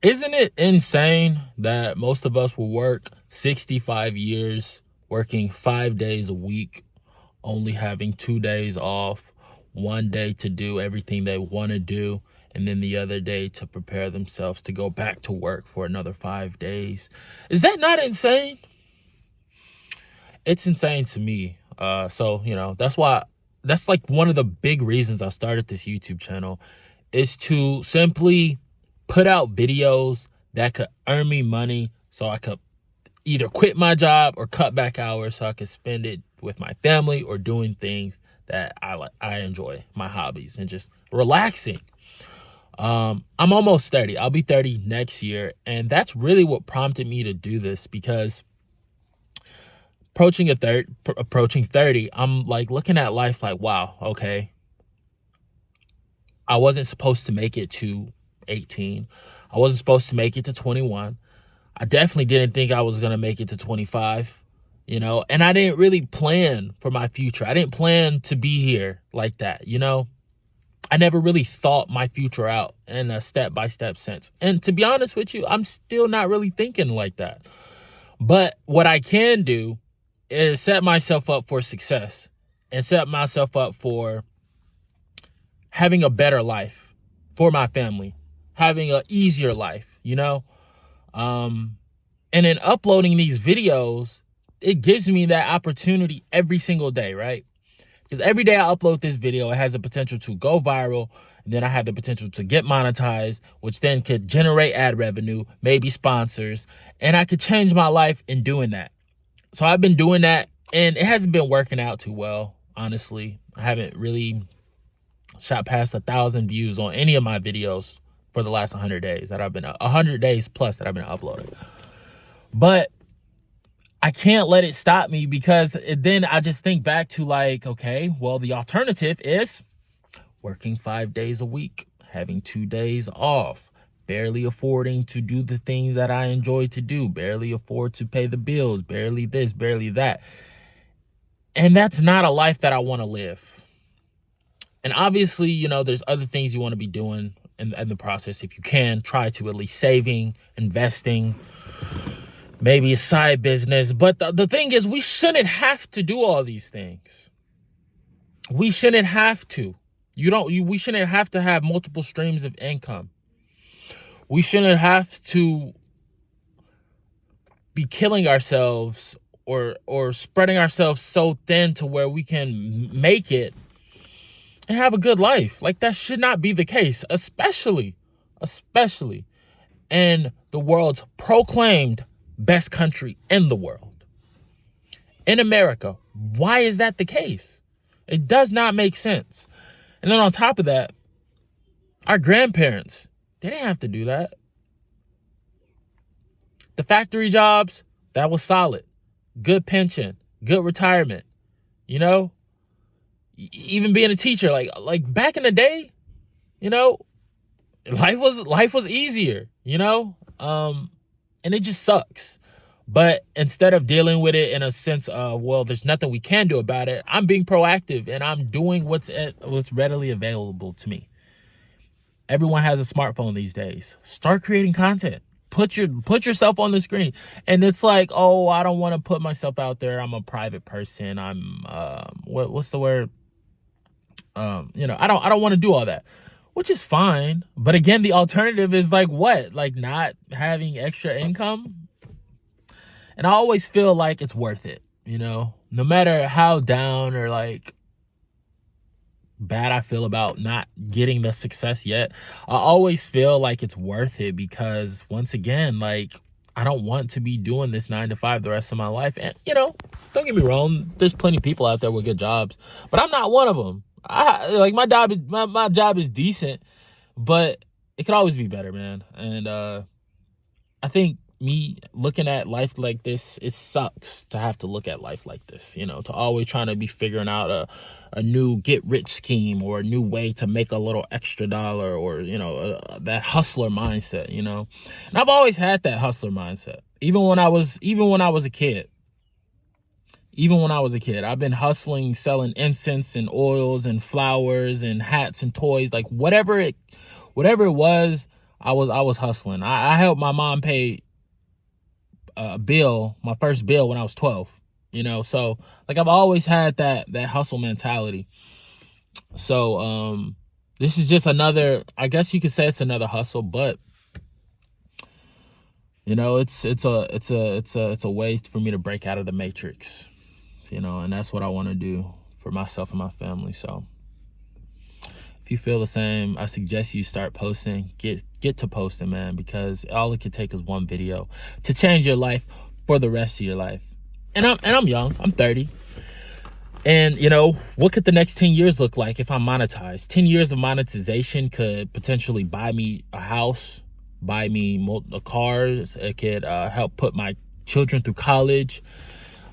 Isn't it insane that most of us will work 65 years, working 5 days a week, only having 2 days off, one day to do everything they want to do, and then the other day to prepare themselves to go back to work for another 5 days? Is that not insane? It's insane to me. That's like one of the big reasons I started this YouTube channel, is to simply put out videos that could earn me money so I could either quit my job or cut back hours so I could spend it with my family or doing things that I enjoy, my hobbies, and just relaxing. I'm almost 30. I'll be 30 next year, and that's really what prompted me to do this, because approaching 30, I'm like looking at life like, wow, okay, I wasn't supposed to make it to 18. I wasn't supposed to make it to 21. I definitely didn't think I was going to make it to 25, and I didn't really plan for my future. I didn't plan to be here like that, I never really thought my future out in a step-by-step sense. And to be honest with you, I'm still not really thinking like that. But what I can do is set myself up for success and set myself up for having a better life for my family, having an easier life, and in uploading these videos, it gives me that opportunity every single day, right? Because every day I upload this video, it has the potential to go viral, and then I have the potential to get monetized, which then could generate ad revenue, maybe sponsors, and I could change my life in doing that. So I've been doing that, and it hasn't been working out too well, honestly. I haven't really shot past 1,000 views on any of my videos for the last 100 days that I've been 100 days plus that I've been uploading. But I can't let it stop me, because then I just think back to like, okay, well, the alternative is working 5 days a week, having 2 days off, barely affording to do the things that I enjoy to do, barely afford to pay the bills, barely this, barely that. And that's not a life that I want to live. And obviously, there's other things you want to be doing in the process. If you can, try to at least saving, investing, maybe a side business. But the thing is, we shouldn't have to do all these things. We shouldn't have to. We shouldn't have to have multiple streams of income. We shouldn't have to be killing ourselves or spreading ourselves so thin to where we can make it and have a good life. Like, that should not be the case, especially in the world's proclaimed best country in the world, in America. Why is that the case? It does not make sense. And then on top of that, our grandparents, they didn't have to do that. The factory jobs, that was solid. Good pension, good retirement. Even being a teacher, like back in the day, life was easier, and it just sucks. But instead of dealing with it in a sense of, well, there's nothing we can do about it, I'm being proactive and I'm doing what's readily available to me. Everyone has a smartphone these days. Start creating content. Put yourself on the screen. And it's like, oh, I don't want to put myself out there. I'm a private person. I'm what's the word? I don't want to do all that, which is fine. But again, the alternative is like what? Like not having extra income. And I always feel like it's worth it, no matter how down or like bad I feel about not getting the success yet. I always feel like it's worth it, because once again, like, I don't want to be doing this 9 to 5 the rest of my life. And, don't get me wrong, there's plenty of people out there with good jobs, but I'm not one of them. My job is decent, but it could always be better, man. And I think me looking at life like this, it sucks to have to look at life like this, to always trying to be figuring out a new get rich scheme or a new way to make a little extra dollar, or, that hustler mindset, and I've always had that hustler mindset. Even when I was a kid, I've been hustling, selling incense and oils and flowers and hats and toys, like whatever it was. I was hustling. I helped my mom pay a bill, my first bill, when I was 12. You know, so like I've always had that hustle mentality. So this is just another, I guess you could say it's another hustle, but you know, it's a way for me to break out of the matrix. You know, and that's what I want to do for myself and my family. So if you feel the same, I suggest you start posting. Get to posting, man, because all it could take is one video to change your life for the rest of your life. And I'm young. I'm 30. And, you know, what could the next 10 years look like if I'm monetized? 10 years of monetization could potentially buy me a house, buy me cars. It could help put my children through college.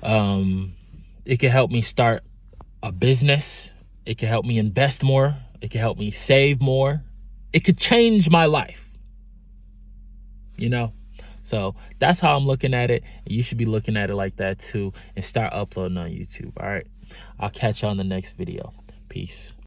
It could help me start a business. It could help me invest more. It could help me save more. It could change my life, you know? So that's how I'm looking at it. You should be looking at it like that too, and start uploading on YouTube. All right. I'll catch you on the next video. Peace.